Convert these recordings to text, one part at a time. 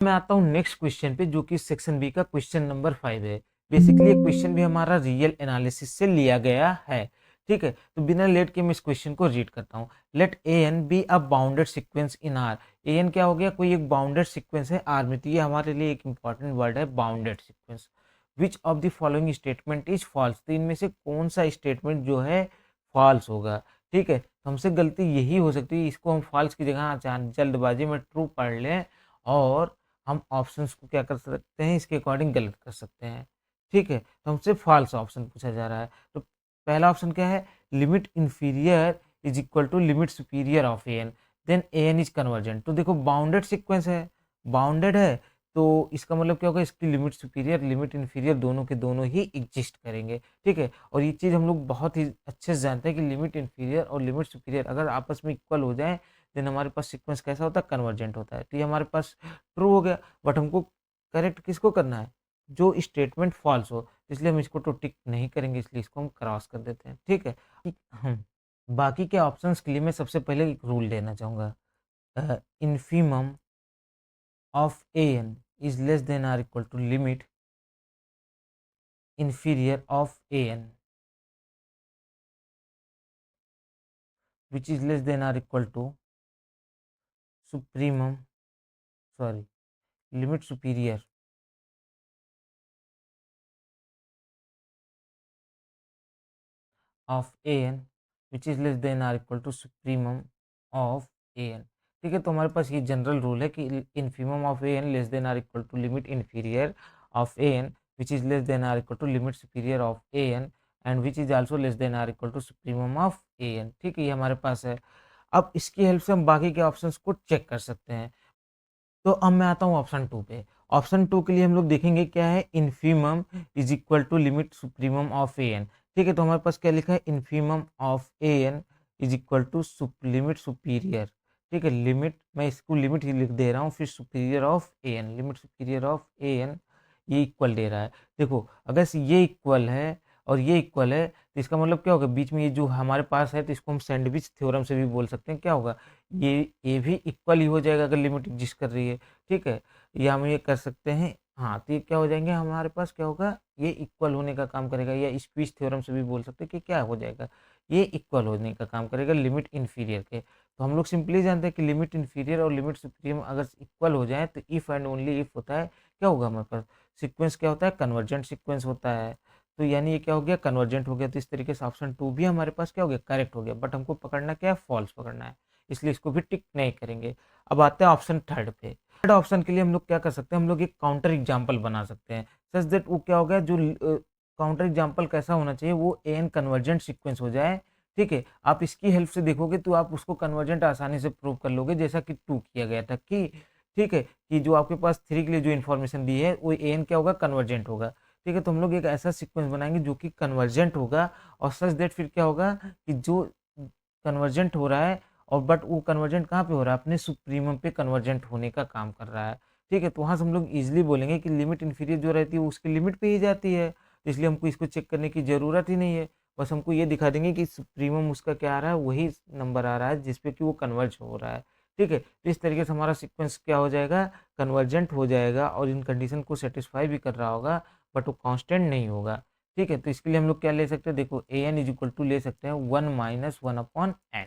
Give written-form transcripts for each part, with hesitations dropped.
मैं आता हूँ नेक्स्ट क्वेश्चन पे, जो कि सेक्शन बी का क्वेश्चन नंबर 5 है। बेसिकली क्वेश्चन भी हमारा रियल एनालिसिस से लिया गया है। ठीक है, तो बिना लेट के मैं इस क्वेश्चन को रीड करता हूँ। Let a n be a bounded sequence in R. A n क्या हो गया, कोई एक बाउंडेड सीक्वेंस है आर में। तो ये हमारे लिए एक इंपॉर्टेंट वर्ड है, bounded sequence. Which of the following statement is false. तो इनमें से कौन सा स्टेटमेंट जो है फॉल्स होगा। ठीक है, तो हमसे गलती यही हो सकती है, इसको हम फॉल्स की जगह जल्दबाजी में ट्रू पढ़ लें और हम ऑप्शंस को क्या कर सकते हैं, इसके अकॉर्डिंग गलत कर सकते हैं। ठीक है, तो हमसे फॉल्स ऑप्शन पूछा जा रहा है। तो पहला ऑप्शन क्या है, limit inferior is equal to limit superior of a n, then a n is convergent. तो देखो बाउंडेड सीक्वेंस है, बाउंडेड है, तो इसका मतलब क्या होगा, इसकी लिमिट सुपीरियर लिमिट इंफीरियर दोनों के दोनों ही एग्जिस्ट करेंगे। ठीक है, और ये चीज़ हम लोग बहुत ही अच्छे से जानते हैं कि लिमिट इंफीरियर और लिमिट सुपीरियर अगर आपस में इक्वल हो जाए, देन हमारे पास सीक्वेंस कैसा होता है, कन्वर्जेंट होता है। तो ये हमारे पास ट्रू हो गया, बट हमको करेक्ट किसको करना है, जो स्टेटमेंट फॉल्स हो। इसलिए हम इसको तो टिक नहीं करेंगे, इसलिए इसको हम क्रॉस कर देते हैं। ठीक है, बाकी के ऑप्शंस के लिए मैं सबसे पहले एक रूल लेना चाहूँगा। Infimum of a n is less than or equal to limit inferior of an which is less than or equal to supremum sorry limit superior of an which is less than or equal to supremum of an। ठीक है, तो हमारे पास ये general rule है कि infimum of a n less than or equal to limit inferior of a n which is less than or equal to limit superior of a n and which is also less than or equal to supremum of a n. ठीक है, ये हमारे पास है। अब इसकी help से हम बाकी के ऑप्शंस को चेक कर सकते हैं। तो अब मैं आता हूँ ऑप्शन 2 पे। ऑप्शन 2 के लिए हम लोग देखेंगे क्या है, infimum is equal to limit supremum of a n. ठीक है, तो हमारे पास क्या लिखा है, infimum of a n is equal to limit superior. ठीक है, लिमिट मैं इसको लिमिट ही लिख दे रहा हूँ, फिर superior of a n, limit superior of a n ये इक्वल दे रहा है। देखो अगर ये इक्वल है और ये इक्वल है, तो इसका मतलब क्या होगा, बीच में ये जो हमारे पास है, तो इसको हम सैंडविच थ्योरम से भी बोल सकते हैं। क्या होगा, ये भी इक्वल ही हो जाएगा अगर लिमिट एग्जिस्ट कर रही है। ठीक है, या हम ये कर सकते हैं, हाँ, तो ये क्या हो जाएंगे हमारे पास, क्या होगा, ये इक्वल होने का काम करेगा, या स्क्वीज थ्योरम से भी बोल सकते हैं कि क्या हो जाएगा, ये इक्वल होने का काम करेगा लिमिट इन्फीरियर के। तो हम लोग सिंपली जानते हैं कि लिमिट इन्फीरियर और लिमिट सुपीरियर अगर इक्वल हो जाए, तो इफ़ एंड ओनली इफ होता है, क्या होगा हमारे पास, सीक्वेंस क्या होता है, कन्वर्जेंट सीक्वेंस होता है। तो यानी ये क्या हो गया, कन्वर्जेंट हो गया। तो इस तरीके से ऑप्शन 2 भी हमारे पास क्या हो गया, करेक्ट हो गया। बट हमको पकड़ना क्या है, फॉल्स पकड़ना है, इसलिए इसको भी टिक नहीं करेंगे। अब आते हैं ऑप्शन 3 पे। थर्ड ऑप्शन के लिए हम लोग क्या कर सकते हैं, हम लोग एक काउंटर एग्जाम्पल बना सकते हैं, सच दैट वो क्या हो गया, जो काउंटर एग्जाम्पल कैसा होना चाहिए, वो एन कन्वर्जेंट सीक्वेंस हो जाए। ठीक है, आप इसकी हेल्प से देखोगे तो आप उसको कन्वर्जेंट आसानी से प्रूव कर लोगे, जैसा कि 2 किया गया था कि ठीक है, कि जो आपके पास 3 के लिए जो इन्फॉर्मेशन दी है, वो एन क्या होगा, कन्वर्जेंट होगा। ठीक है, तो हम लोग एक ऐसा सीक्वेंस बनाएंगे जो कि कन्वर्जेंट होगा, और सच दैट फिर क्या होगा कि जो कन्वर्जेंट हो रहा है, और बट वो कन्वर्जेंट कहाँ पे हो रहा है, अपने सुप्रीमम पे कन्वर्जेंट होने का काम कर रहा है। ठीक है, तो वहाँ से हम लोग ईजिली बोलेंगे कि लिमिट इन्फीरियर जो रहती है वो उसकी लिमिट पे ही जाती है, तो इसलिए हमको इसको चेक करने की ज़रूरत ही नहीं है। बस हमको ये दिखा देंगे कि सुप्रीमम उसका क्या आ रहा है, वही नंबर आ रहा है जिस पे कि वो कन्वर्ज हो रहा है। ठीक है, तो इस तरीके से हमारा सीक्वेंस क्या हो जाएगा, कन्वर्जेंट हो जाएगा, और इन कंडीशन को सेटिस्फाई भी कर रहा होगा, बट वो कांस्टेंट नहीं होगा। ठीक है, तो इसके लिए हम लोग क्या ले सकते हैं, देखो ए एन इज इक्वल टू ले सकते हैं 1 - 1/n।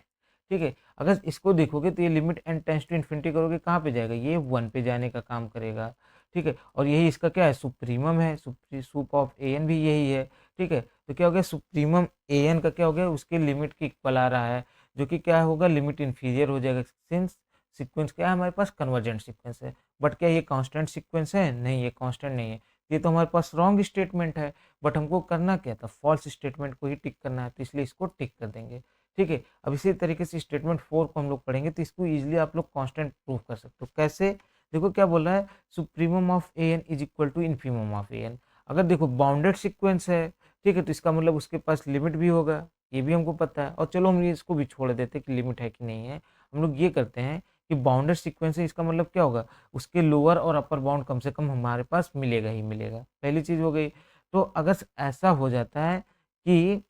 ठीक है, अगर इसको देखोगे तो ये limit n tends to infinity करोगे, कहाँ पे जाएगा, ये 1 पे जाने का काम करेगा। ठीक है, और यही इसका क्या है, सुप्रीमम है, सुप ऑफ ए एन भी यही है। ठीक है, तो क्या हो गया, सुप्रीमम ए एन का क्या हो गया, उसके लिमिट के इक्वल आ रहा है, जो कि क्या होगा, लिमिट इन्फीरियर हो जाएगा, सिंस सीक्वेंस क्या है हमारे पास, कन्वर्जेंट सीक्वेंस है। बट क्या ये कांस्टेंट सीक्वेंस है, नहीं, ये कांस्टेंट नहीं है। ये तो हमारे पास रॉन्ग स्टेटमेंट है, बट हमको करना क्या था, फॉल्स स्टेटमेंट को ही टिक करना है, तो इसलिए इसको टिक कर देंगे। ठीक है, अब इसी तरीके से स्टेटमेंट 4 को हम लोग पढ़ेंगे, तो इसको इजीली आप लोग कांस्टेंट प्रूव कर सकते हो। कैसे, देखो क्या बोल रहा है, supremum of a n is equal to infimum of a n. अगर देखो बाउंडेड सीक्वेंस है, ठीक है, तो इसका मतलब उसके पास लिमिट भी होगा, ये भी हमको पता है। और चलो हम ये इसको भी छोड़ देते हैं कि लिमिट है कि नहीं है, हम लोग ये करते हैं कि बाउंडेड सीक्वेंस है, इसका मतलब क्या होगा, उसके लोअर और अपर बाउंड कम से कम हमारे पास मिलेगा ही मिलेगा, पहली चीज़ हो गई। तो अगर ऐसा हो जाता है कि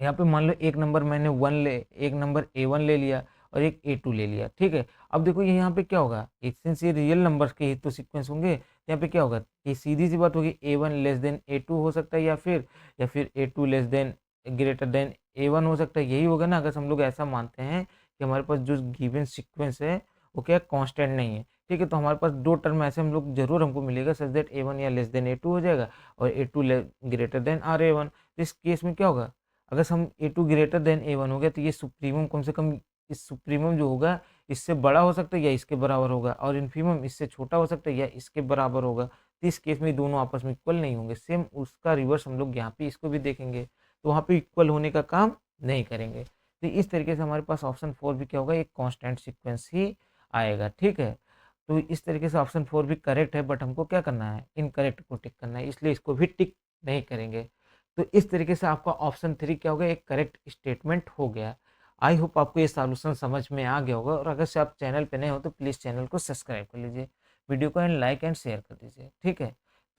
यहाँ पे मान लो एक नंबर मैंने 1 ले एक नंबर A1 ले लिया, और एक A2 ले लिया, ठीक है। अब देखो ये यहाँ पे क्या होगा, एक सिंस ये रियल नंबर्स के ही तो सीक्वेंस होंगे, तो यहाँ पे क्या होगा, ये सीधी सी बात होगी, A1 लेस देन A2 हो सकता है, या फिर A2 less than greater than A1 हो सकता है, यही होगा ना। अगर हम लोग ऐसा मानते हैं कि हमारे पास जो गिवन सीक्वेंस है वो क्या कांस्टेंट नहीं है, ठीक है, तो हमारे पास दो टर्म ऐसे हम लोग जरूर हमको मिलेगा सच दैट A1 या लेस देन A2 हो जाएगा और A2 greater than are A1। तो इस केस में क्या होगा, अगर हम A2 ग्रेटर देन A1 हो गया तो ये सुप्रीमम कम से कम, इस सुप्रीमम जो होगा इससे बड़ा हो सकता है या इसके बराबर होगा, और इन्फीमम इससे छोटा हो सकता है या इसके बराबर होगा। तो इस केस में दोनों आपस में इक्वल नहीं होंगे। सेम उसका रिवर्स हम लोग यहाँ पे इसको भी देखेंगे, तो वहाँ पे इक्वल होने का काम नहीं करेंगे। तो इस तरीके से हमारे पास ऑप्शन 4 भी क्या होगा, एक कांस्टेंट सीक्वेंस ही आएगा, ठीक है। तो इस तरीके से ऑप्शन 4 भी करेक्ट है, बट हमको क्या करना है, इनकरेक्ट को टिक करना है, इसलिए इसको भी टिक नहीं करेंगे। तो इस तरीके से आपका ऑप्शन 3 क्या हो गया, एक करेक्ट स्टेटमेंट हो गया। आई होप आपको ये सॉल्यूशन समझ में आ गया होगा, और अगर से आप चैनल पे नए हो तो प्लीज़ चैनल को सब्सक्राइब कर लीजिए, वीडियो को एंड लाइक एंड शेयर कर दीजिए, ठीक है।